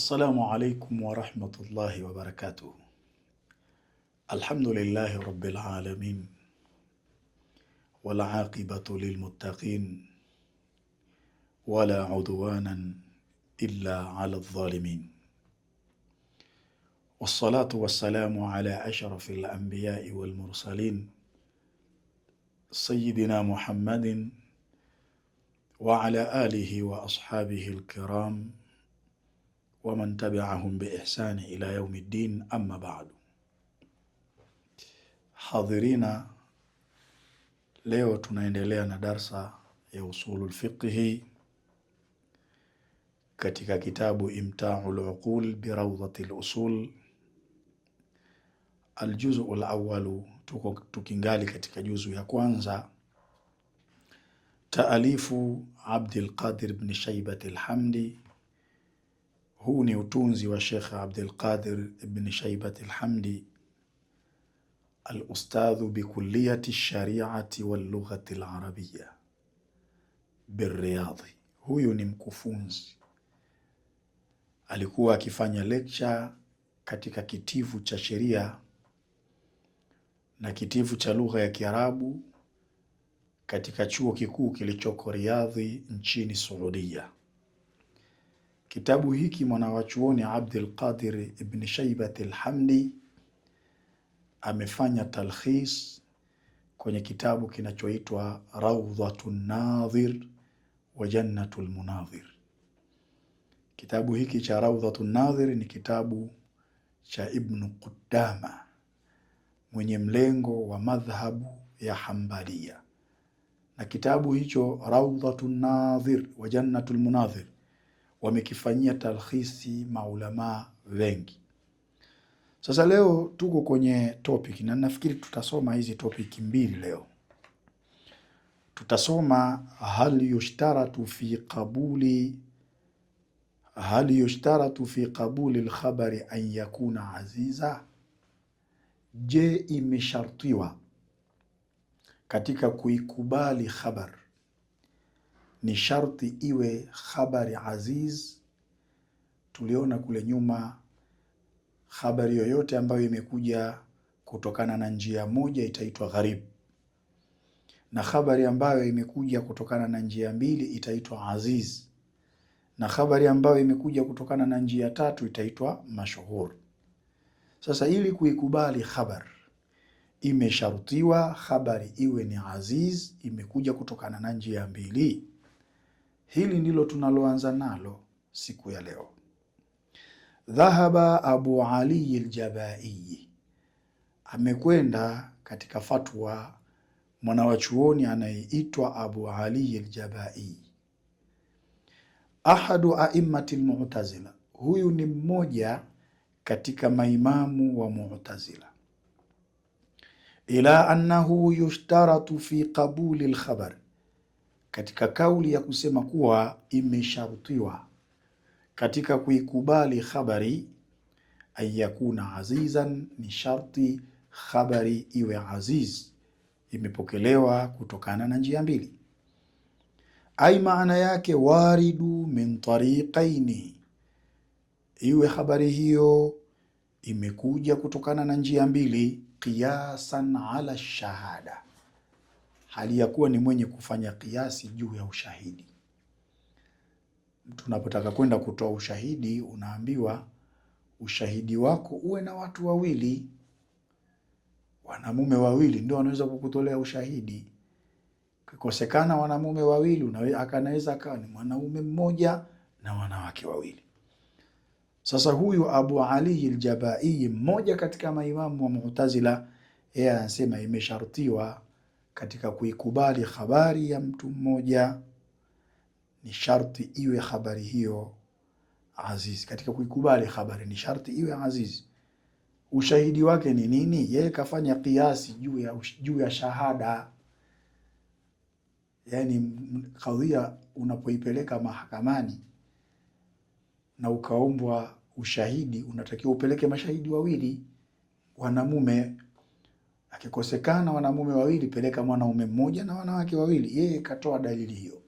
Assalamu alaikum wa rahmatullahi wa barakatuh. Alhamdulillahi rabbil alamin wal aqibatu lil muttaqin wala udwanan illa ala adh-dhalimin. Wassalatu wassalamu ala ashrafil anbiya'i wal mursalin sayyidina Muhammadin wa ala alihi wa ashabihi al-kiram wa man tabi'ahum bi ihsani ila yaumiddin, amma ba'du. Hadhirina, leo tunaendelea na darsa ya usulul fiqhi katika kitabu Imta'ul Uqul bi Rawdatil Usul, aljuz'ul awwalu. Tukingali katika juzu ya kwanza, taalifu Abdul Qadir ibn Shaybat al-Hamdi. Huu ni utunzi wa Sheikh Abdul Qadir ibn Shaybat al-Hamdi, al-ustadhu bi kulliyati shari'ati wal lughati al-arabiyya bir-Riyadh. Huyu ni mkufunzi, alikuwa akifanya lecture katika kitivu cha sheria na kitivu cha lugha ya Kiarabu katika chuo kikuu kilichoko Riyadh nchini Saudia. Kitabu hiki mwanawachuoni Abdul Qadir ibn Shaybat al-Hamdi amefanya talkhis kwenye kitabu kinachoitwa Rawdatun Nadhir wa Jannatul Munadhir. Kitabu hiki cha Rawdatun Nadhir ni kitabu cha Ibn Qudama, mwenye mlengo wa madhhabu ya Hanbaliya, na kitabu hicho Rawdatun Nadhir wa Jannatul Munadhir wamekifanyia talkhisi maulama wengi. Sasa leo tuko kwenye topic, na nafikiri tutasoma hizi topic mbili leo. Tutasoma hal yushtaratu fi qabuli al-khabari an yakuna aziza. Je, imeshartiwa katika kuikubali khabar, ni sharti iwe khabari aziz? Tuliona kule nyuma khabari yoyote ambayo imekuja kutokana na njia moja itaitwa gharib, na khabari ambayo imekuja kutokana na njia mbili itaitwa aziz, na khabari ambayo imekuja kutokana na njia tatu itaitwa mashhur. Sasa ili kuikubali khabar, imeshartiwa khabari iwe ni aziz, imekuja kutokana na njia mbili. Hili ndilo tunaloanza nalo siku ya leo. Dhahaba Abu Ali al-Jabai, amekwenda katika fatwa mwanawachuoni anayeitwa Abu Ali al-Jabai, ahadu a'immati al-Mu'tazila. Huyu ni mmoja katika maimamu wa Mu'tazila. Ila annahu yushtaratu fi qabuli al-khabar, katika kauli ya kusema kuwa imesharutiwa katika kuikubali khabari, ayakuna azizan, ni sharti khabari iwe aziz, imepokelewa kutokana na njia mbili. Ai, maana yake waridu min tariqaini, iwe khabari hiyo imekuja kutokana na njia mbili, qiyasan ala shahada, hali ya kuwa ni mwenye kufanya kiasi juu ya ushahidi. Mtu unapotaka kwenda kutoa ushahidi, unaambiwa ushahidi wako uwe na watu wawili, wanamume wawili ndio wanaweza kukutolea ushahidi. Kikosekana wanamume wawili, akanaweza akawa ni mwanaume mmoja na wanawake wawili. Sasa huyu Abu Ali al-Jabai, mmoja katika maimamu wa Mu'tazila, yeye anasema imeshartiwa katika kuikubali habari ya mtu mmoja, ni sharti iwe habari hiyo aziz. Katika kuikubali habari ni sharti iwe aziz. Ushahidi wake ni nini? Yeye kafanya kiasi juu ya shahada. Yani kadhia unapoipeleka mahakamani na ukaombwa ushahidi, unatakiwa upeleke mashahidi wawili, wanamume. Akikosekana wanamume wawili, peleka mwanaume mmoja na wanawake wawili. Yeye katoa dalili hiyo.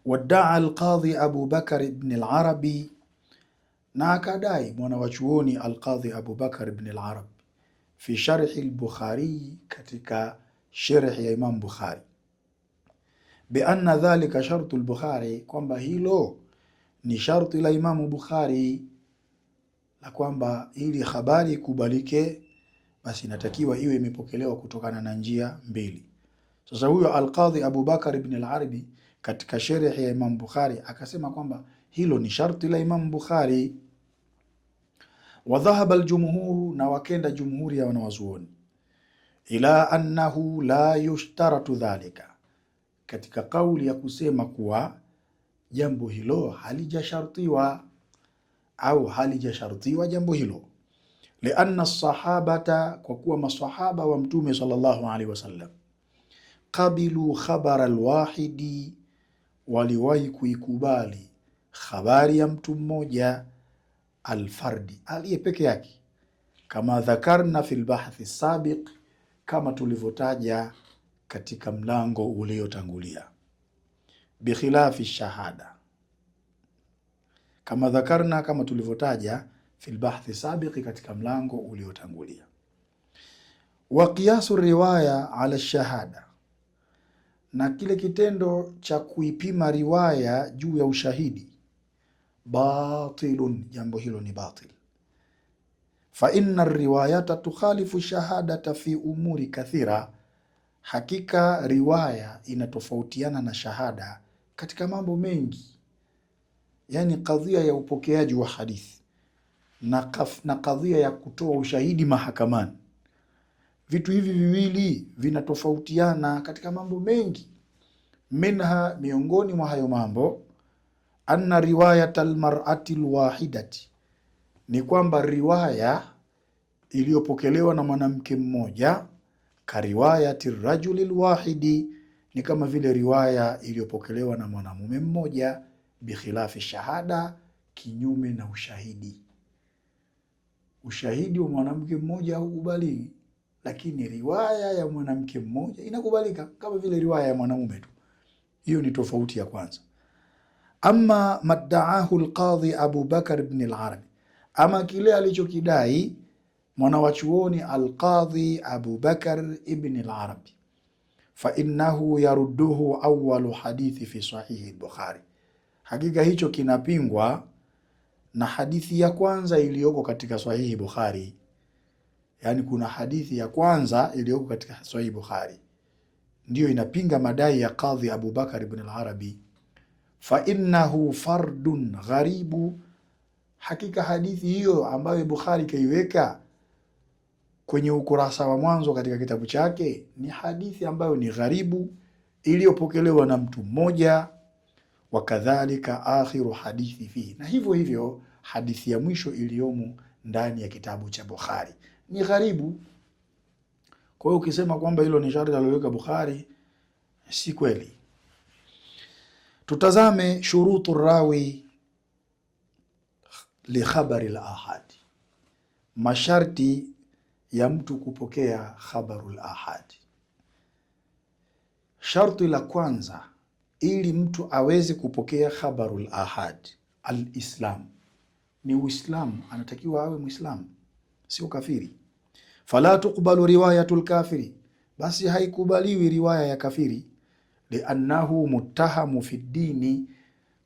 Wadaa al-Qadhi Abu Bakar ibn al-Arabi Na akadai mwana wa chuoni Al-Qadhi Abu Bakar ibn al-Arab fi sharhi al-Bukhari, katika sharhi ya Imam Bukhari, bi anna dhalika shartu al-Bukhari, kwamba hilo ni sharti la Imam Bukhari, la kwamba ili habari kubalike basi inatakiwa iwe imepokelewa kutokana na njia mbili. Sasa huyo Al-Qadhi Abu Bakar ibn al-Arabi katika sharhi ya Imam Bukhari akasema kwamba hilo ni sharti la Imam Bukhari. Wa dhahaba al-jumhur, na wakenda jumhuri ya wanawazuoni, ila annahu la yushtaratu dhalika, katika kauli ya kusema kuwa jambo hilo halijashartiwa au halijashartiwa jambo hilo. Lianna sahabata, kwa kuwa masahaba wa Mtume sallallahu alaihi wasallam, qabilu khabara alwahidi, waliwahi kuikubali habari ya mtu mmoja, alfardi, aliye peke yake, kama dhakarna fil bahthi sabiq, kama tulivyotaja katika mlango uliotangulia, bikhilafi shahada, kama dhakarna, kama tulivyotaja fil bahthi sabiq, katika mlango uliotangulia. Wa qiyasu riwaya ala shahada, na kile kitendo cha kuipima riwaya juu ya ushahidi, batilun, jambo hilo ni batil. Fa inna riwayata tukhalifu shahadata fi umuri kathira, hakika riwaya inatofautiana na shahada katika mambo mengi. Yani kadhia ya upokeaji wa hadithi na kadhia ya kutoa ushahidi mahakamani, vitu hivi viwili vinatofautiana katika mambo mengi. Minha, miongoni mwa hayo mambo, anna riwayat almar'ati alwahidati, ni kwamba riwaya iliyopokelewa na mwanamke mmoja, ka riwayati rajuli alwahidi, ni kama vile riwaya iliyopokelewa na mwanamume mmoja, bikhilafi shahada, kinyume na ushahidi. Ushahidi wa mwanamke mmoja haukubaliwi, lakini riwaya ya mwanamke mmoja inakubalika kama vile riwaya ya mwanamume tu. Hiyo ni tofauti ya kwanza. Amma maddaahu al-Qadhi Abu Bakar ibn al-Arabi, ama kile alichokidai mwanawachuoni Al-Qadhi Abu Bakar ibn al-Arabi, fa innahu yarudduhu awwalu hadithi fi sahihi al-Bukhari, hakika hicho kinapingwa na hadithi ya kwanza iliyoko katika sahihi Bukhari. Yani kuna hadithi ya kwanza iliyoko katika sahihi Bukhari ndiyo inapinga madai ya Qadhi Abu Bakar ibn al-Arabi. Fa innahu fardun gharibu, hakika hadithi hiyo ambayo Bukhari kaiweka kwenye ukurasa wa mwanzo katika kitabu chake ni hadithi ambayo ni gharibu, iliyopokelewa na mtu mmoja. Wakadhalika akhiru hadithi fihi, na hivyo hivyo hadithi ya mwisho iliyomo ndani ya kitabu cha Bukhari ni gharibu. Kwa hiyo ukisema kwamba hilo ni sharti aliloweka Bukhari, si kweli. Tutazame shurutu rawi li khabari al-ahad, masharti ya mtu kupokea khabarul ahad. Sharti la kwanza ili mtu aweze kupokea khabarul ahad, al-Islam, ni Uislamu. Anatakiwa awe Muislamu, sio kafiri. Fala tuqbalu riwayatul kafiri, basi haikubaliwi riwaya ya kafiri. Liannahu muttahamu fi dini,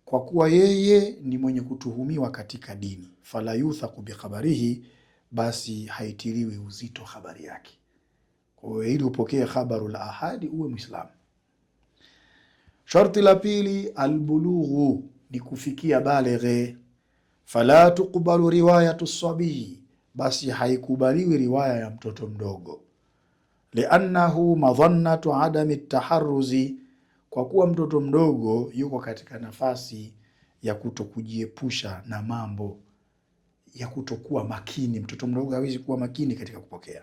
kwa kuwa yeye ni mwenye kutuhumiwa katika dini. Fala yuthaku bi khabarihi, basi haitiliwi uzito habari yake. Kwa hiyo ili upokee khabarul ahadi uwe Muislamu. Sharti la pili, albulughu, ni kufikia balighe. Fala tuqbalu riwayatu sabii, basi haikubaliwi riwaya ya mtoto mdogo. Liannahu madhannatu adami taharruzi, kwa kuwa mtoto mdogo yuko katika nafasi ya kutokujiepusha na mambo ya kutokuwa makini. Mtoto mdogo hawezi kuwa makini katika kupokea.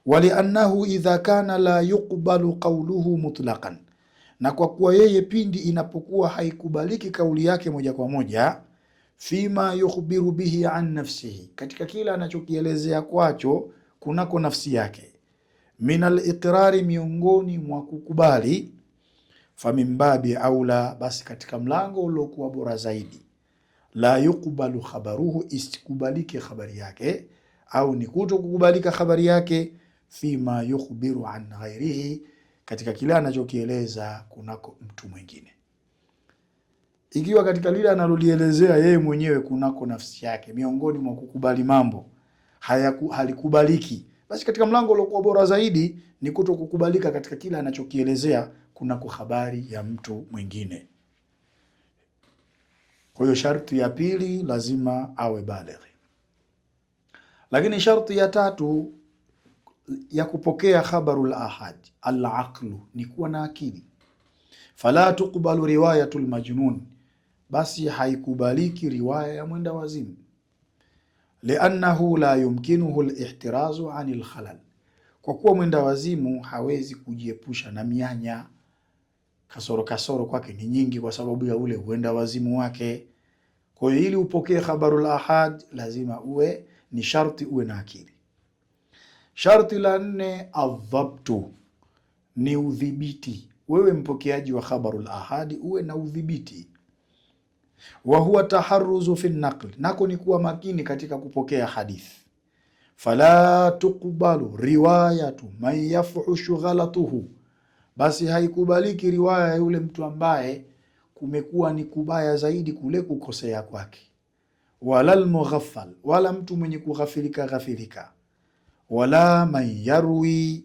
Waliannahu idha kana la yuqbalu qawluhu mutlaqan, na kwa kuwa yeye pindi inapokuwa haikubaliki kauli yake moja kwa moja, fima yukhbiru bihi an nafsihi, katika kila anachokielezea kwacho kunako nafsi yake, min al-iqrari, miongoni mwa kukubali, fa min babi aula, basi katika mlango uliokuwa bora zaidi, la yuqbalu khabaruhu, isikubalike khabari yake, au ni kuto kukubalika khabari yake, fima yukhbiru an ghairihi, katika kile anachokieleza kunako mtu mwingine. Ikiwa katika lile analolielezea yeye mwenyewe kunako nafsi yake, miongoni mwa kukubali mambo halikubaliki, basi katika mlango uliokuwa bora zaidi ni kuto kukubalika katika kile anachokielezea kunako habari ya mtu mwingine. Kwa hiyo sharti ya pili lazima awe balighi. Lakini sharti ya tatu ya kupokea khabarul ahad, al-aqlu, ni kuwa na akili. Fala tuqbalu riwayatul majnun, basi haikubaliki riwaya ya mwenda wazimu. Liannahu la yumkinuhu al-ihtirazu anil khalal, kwa kuwa mwenda wazimu hawezi kujiepusha na mianya. Kasoro kwake ni nyingi kwa sababu ya ule uenda wazimu wake. Kwa hiyo ili upokee khabarul ahad lazima uwe ni sharti uwe na akili. Sharti la nne, adhabtu, ni udhibiti. Wewe mpokeaji wa khabarul ahadi uwe na udhibiti. Wa huwa taharruzu fi naql, nako ni kuwa makini katika kupokea hadithi. Fala tuqbalu riwayatu man yafhushu ghalatuhu, basi haikubaliki riwaya ya yule mtu ambaye kumekuwa ni kubaya zaidi kule kukosea kwake. Wala almughaffal, wala mtu mwenye kughafilika, wala man yarwi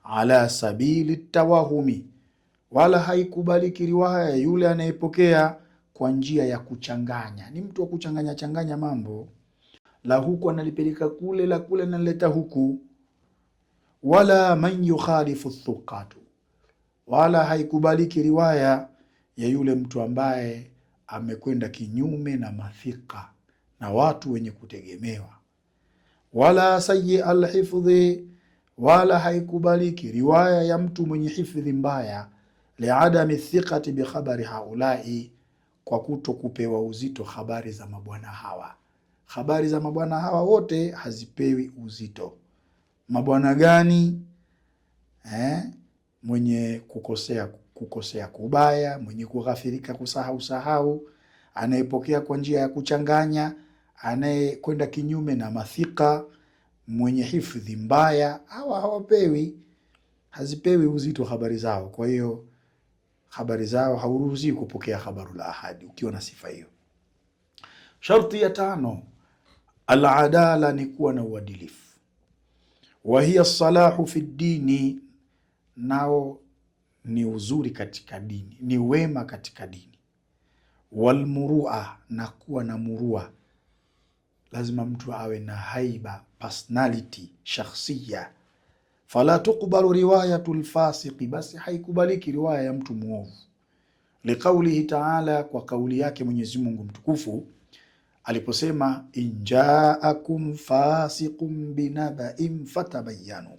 ala sabili tawahumi, wala haikubaliki riwaya ya yule anayepokea kwa njia ya kuchanganya. Ni mtu wa kuchanganya mambo, la huku analipeleka kule, la kule analeta huku. Wala man yukhalifu thuqatu, wala haikubaliki riwaya ya yule mtu ambaye amekwenda kinyume na mathika na watu wenye kutegemewa. Wala sayyi alhifdhi, wala haikubaliki riwaya ya mtu mwenye hifdhi mbaya, liadami thiqati bi khabari haulai, kwa kuto kupewa uzito habari za mabwana hawa. Habari za mabwana hawa wote hazipewi uzito. Mabwana gani? Mwenye kukosea kubaya, mwenye kughafirika, kusahau, anayepokea kwa njia ya kuchanganya, anayekwenda kinyume na mathika, mwenye hifadhi mbaya, hawa hazipewi uzito habari zao. Kwa hiyo habari zao hauruhusi kupokea khabarul ahadi ukiwa na sifa hiyo. Sharti ya tano, al-adala, ni kuwa na uadilifu. Wa hiya salahu fi dini, nao ni uzuri katika dini, ni wema katika dini. Walmurua, na kuwa na murua. Lazima mtu awe na haiba, personality, shakhsiya. Fala tuqbalu riwayatul fasiqi, basi haikubaliki riwaya ya mtu muovu. Liqaulihi ta'ala, kwa kauli yake Mwenyezi Mungu mtukufu aliposema, injaakum fasiqun binaba'in fatabayyanu,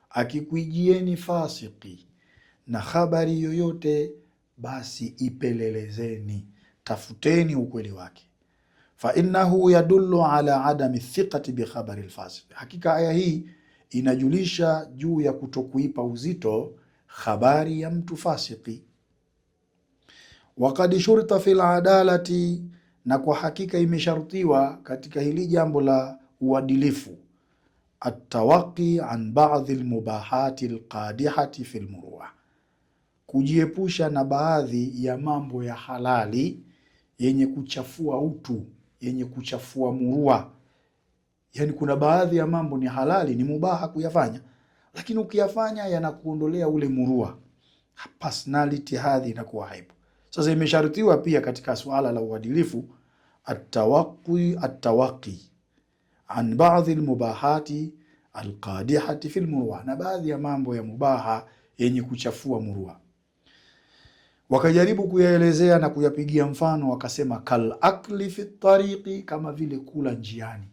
akikuijieni fasiki na habari yoyote, basi ipelelezeni, tafuteni ukweli wake. Fa innahu yadullu ala adami thiqati bi khabari al-fasiq, hakika aya hii inajulisha juu ya kutokuipa uzito habari ya mtu fasiki. Waqad shurita fil adalati, na kwa hakika imeshartiwa katika hili jambo la uadilifu, atawaqi an ba'dhi almubahati alqadihati fil murwa, kujiepusha na baadhi ya mambo ya halali yenye kuchafua utu, yenye kuchafua murua. Yani kuna baadhi ya mambo ni halali, ni mubaha kuyafanya, lakini ukiyafanya yanakuondolea ule murua, personality, hadhi inakuwa haipo. Sasa imeshartiwa pia katika suala la uadilifu atawaqi an ba'dhi almubahati alqadihati fil murwa, na baadhi ya mambo ya mubaha yenye kuchafua murua. Wakajaribu kuyaelezea na kuyapigia mfano, wakasema kal akli fi tariqi, kama vile kula njiani.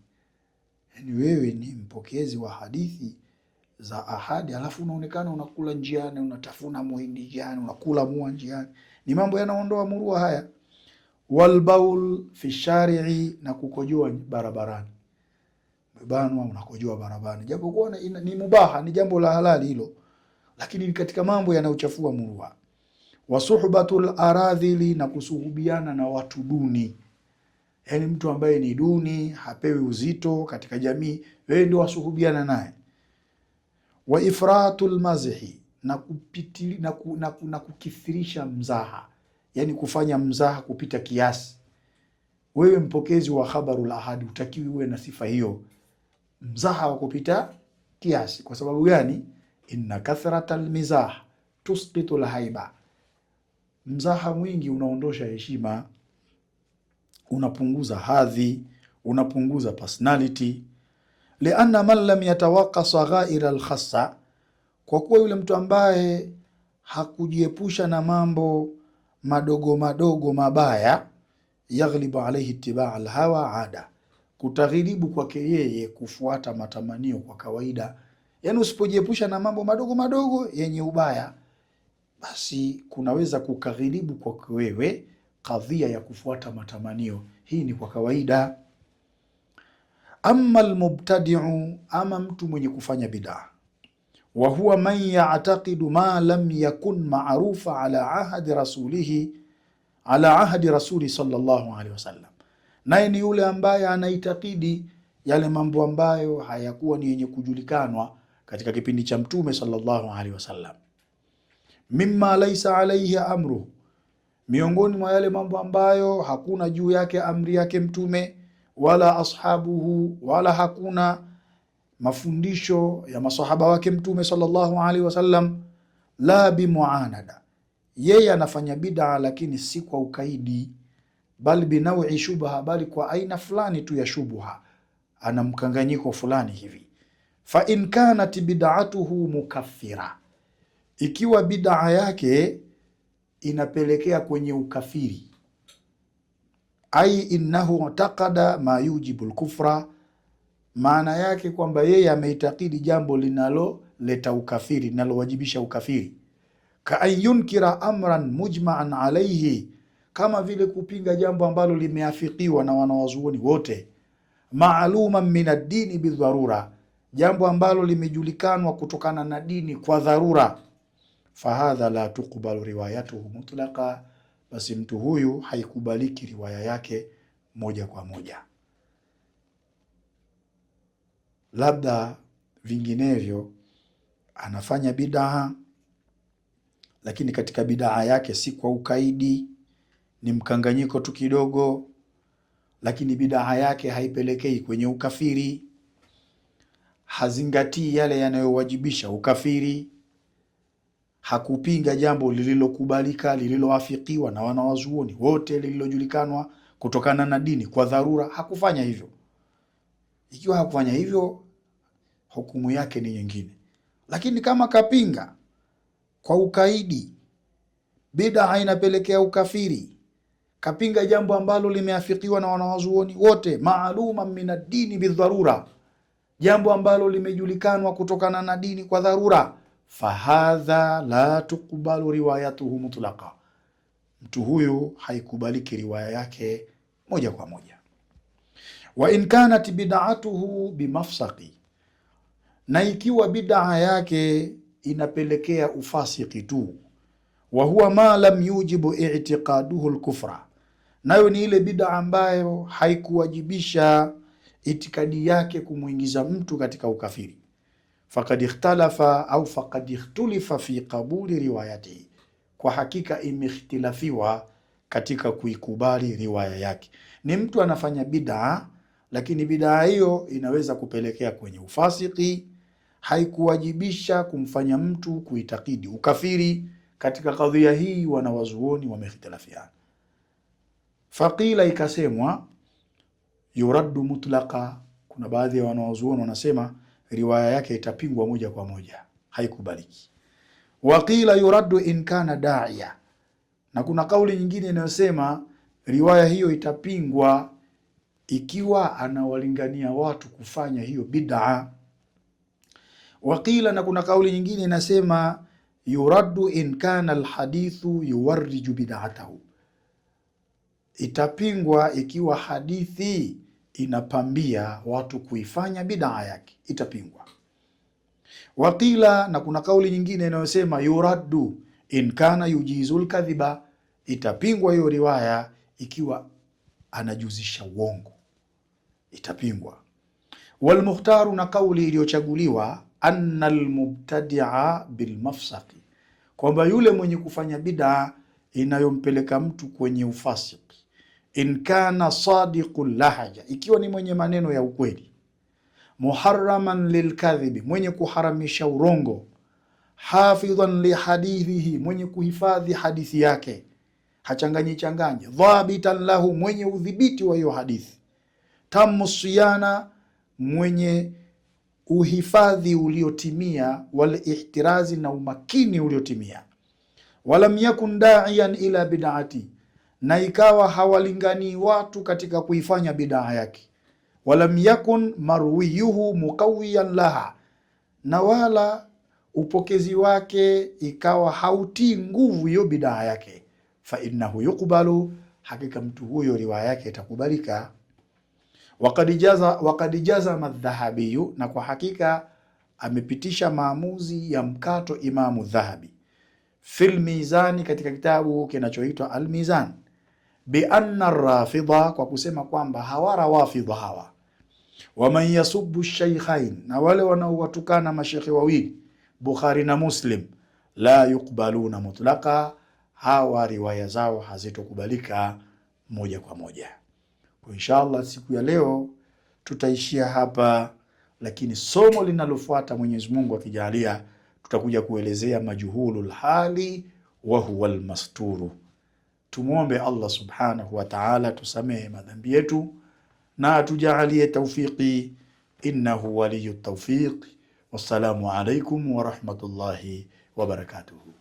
Yani wewe ni mpokezi wa hadithi za ahadi, alafu unaonekana unakula njiani, unatafuna muhindi njiani, unakula mua njiani. Ni mambo yanaondoa murua haya. Wal baul fi shari'i, na kukojoa barabarani. Mbanwa unakojoa barabarani, japokuwa ni mubaha, ni jambo la halali hilo, lakini katika mambo yanayochafua murua. Wa suhbatul aradhili, na kusuhubiana na watu duni. yani mtu ambaye ni duni, hapewi uzito katika jamii, wewe ndio wasuhubiana naye. Wa ifratul mazhi, na kukithirisha mzaha, yani kufanya mzaha kupita kiasi. Wewe mpokezi wa khabarul ahadi utakiwi uwe na sifa hiyo, mzaha wa kupita kiasi. Kwa sababu gani? Inna kathratal mizah tusqitu alhaiba, mzaha mwingi unaondosha heshima, unapunguza hadhi, unapunguza personality. Lianna man lam yatawaqa saghaira alkhassa, kwa kuwa yule mtu ambaye hakujiepusha na mambo madogo madogo mabaya, yaghlibu alayhi ittiba' alhawa ada, kutaghilibu kwake yeye kufuata matamanio kwa kawaida. Yani usipojiepusha na mambo madogo madogo yenye ubaya, basi kunaweza kukaghilibu kwake wewe kadhia ya kufuata matamanio. Hii ni kwa kawaida. Amma almubtadi'u, ama mtu mwenye kufanya bid'a, wa huwa man ya'taqidu ma lam yakun ma'rufa ala ahdi rasuli sallallahu alaihi wasallam, naye ni yule ambaye anaitakidi yale mambo ambayo hayakuwa ni yenye kujulikanwa katika kipindi cha Mtume sallallahu alaihi wasallam. Mimma laysa alayhi amru, miongoni mwa yale mambo ambayo hakuna juu yake amri yake Mtume, wala ashabuhu, wala hakuna mafundisho ya masahaba wake Mtume sallallahu alaihi wasallam. La bimuanada, yeye anafanya bid'a lakini si kwa ukaidi, bali binawi shubha, bali kwa aina fulani tu ya shubha, ana mkanganyiko fulani hivi. Fa in kanat bid'atuhu mukaffira, ikiwa bid'a yake inapelekea kwenye ukafiri, ai innahu taqada ma yujibu al-kufra, maana yake kwamba yeye ameitakidi jambo linaloleta ukafiri, linalowajibisha ukafiri. Ka an yunkira amran mujma'an alayhi, kama vile kupinga jambo ambalo limeafikiwa na wanawazuoni wote. Ma'luman min ad-dini bidharura, jambo ambalo limejulikanwa kutokana na dini kwa dharura. Fahadha la tuqbalu riwayatuhu mutlaqa, basi mtu huyu haikubaliki riwaya yake moja kwa moja. Labda vinginevyo anafanya bid'a, lakini katika bid'a yake si kwa ukaidi, ni mkanganyiko tu kidogo, lakini bid'a yake haipelekei kwenye ukafiri, hazingatii yale yanayowajibisha ukafiri, hakupinga jambo lililokubalika, lililoafikiwa na wanawazuoni wote, lililojulikanwa kutokana na dini kwa dharura, hakufanya hivyo. Ikiwa hakufanya hivyo, hukumu yake ni nyingine. Lakini kama kapinga kwa ukaidi, bid'a inapelekea ukafiri, kapinga jambo ambalo limeafikiwa na wanawazuoni wote, ma'luma min ad-dini bidharura, jambo ambalo limejulikanwa kutokana na dini kwa dharura, fahadha la tuqbalu riwayatuhu mutlaqa, mtu huyu haikubaliki riwaya yake moja kwa moja. Wa in kanat bid'atuhu bimafsaqi, na ikiwa bid'a yake inapelekea ufasiki tu, wa huwa ma lam yujibu i'tiqaduhu al-kufra, nayo ni ile bid'a ambayo haikuwajibisha itikadi yake kumuingiza mtu katika ukafiri. Faqad ikhtalafa au faqad ikhtulifa fi qabuli riwayati, kwa hakika imeikhtilafiwa katika kuikubali riwaya yake. Ni mtu anafanya bid'a, lakini bid'a hiyo inaweza kupelekea kwenye ufasiki, haikuwajibisha kumfanya mtu kuitakidi ukafiri. Katika kadhia hii wanawazuoni wameikhtilafiana. Faqila, ikasemwa, yuraddu mutlaqa, kuna baadhi ya wanawazuoni wanasema riwaya yake itapingwa moja kwa moja, haikubaliki. Waqila yuraddu in kana da'iya, na kuna kauli nyingine inayosema riwaya hiyo itapingwa ikiwa anawalingania watu kufanya hiyo bid'a. Waqila, na kuna kauli nyingine inasema yuraddu in kana alhadithu yuwarriju bid'atahu, itapingwa ikiwa hadithi inapambia watu kuifanya bid'a yake, itapingwa. Waqila, na kuna kauli nyingine inayosema yuraddu in kana yujizul kadhiba, itapingwa hiyo riwaya ikiwa anajuzisha uongo, itapingwa. Walmukhtaru, na kauli iliyochaguliwa, anna almubtadia bilmafsaqi, kwamba yule mwenye kufanya bid'a inayompeleka mtu kwenye ufasiki, in kana sadiqul lahaja, ikiwa ni mwenye maneno ya ukweli, muharraman lilkadhibi, mwenye kuharamisha urongo, hafidhan lihadithihi, mwenye kuhifadhi hadithi yake, hachanganyi changanyi, dhabitan lahu, mwenye udhibiti wa hiyo hadithi, tamu siyana, mwenye uhifadhi uliotimia, wal ihtirazi, na umakini uliotimia, walam yakun da'iyan ila bid'ati, na ikawa hawalingani watu katika kuifanya bid'a yake, walam yakun marwiyuhu muqawiyan laha, na wala upokezi wake ikawa hautii nguvu hiyo bid'a yake, fa innahu yuqbalu, hakika mtu huyo riwaya yake itakubalika. Waqad jazama Dhahabiyu, na kwa hakika amepitisha maamuzi ya mkato Imamu Dhahabi, fil Mizani, katika kitabu kinachoitwa Al-Mizan, bi anna Rafidha, kwa kusema kwamba hawa Rawafidha hawa, wa man yasubbu shaykhain, na wale wanaowatukana mashekhe wawili Bukhari na Muslim, la yuqbaluna mutlaqa, hawa riwaya zao hazitokubalika moja kwa moja. Kwa inshallah siku ya leo tutaishia hapa, lakini somo linalofuata Mwenyezi Mungu akijalia tutakuja kuelezea majhulul hali wa huwa almasturu. Tumuombe Allah subhanahu wa ta'ala tusamehe madhambi yetu na atujalie tawfiqi, innahu waliyut tawfiq. Wassalamu alaykum wa rahmatullahi wa barakatuhu.